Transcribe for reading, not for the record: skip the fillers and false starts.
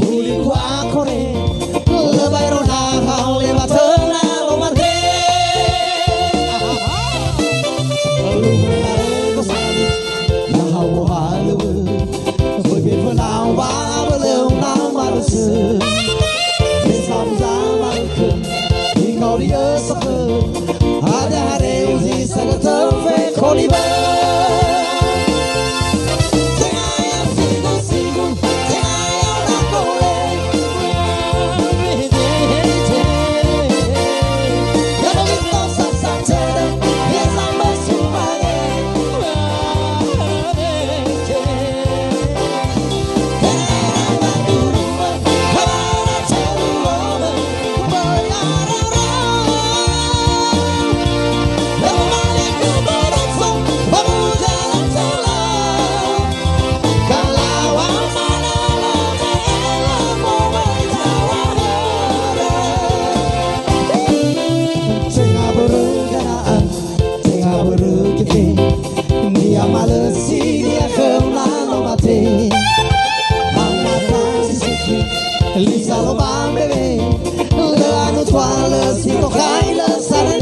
qua corre le bay rô na hao le ba thơ na lo ma thế lu na le có sao na hao bo ha lu với biển vừa nào ba bơ lêu nào mà được sự bên sau giá mà khơi đi ngồi đi ở sắc khơi ada đều gì sẽ có thơ về khó đi bay Lisa lo bang bebe, le anu tua le si ko khai le sa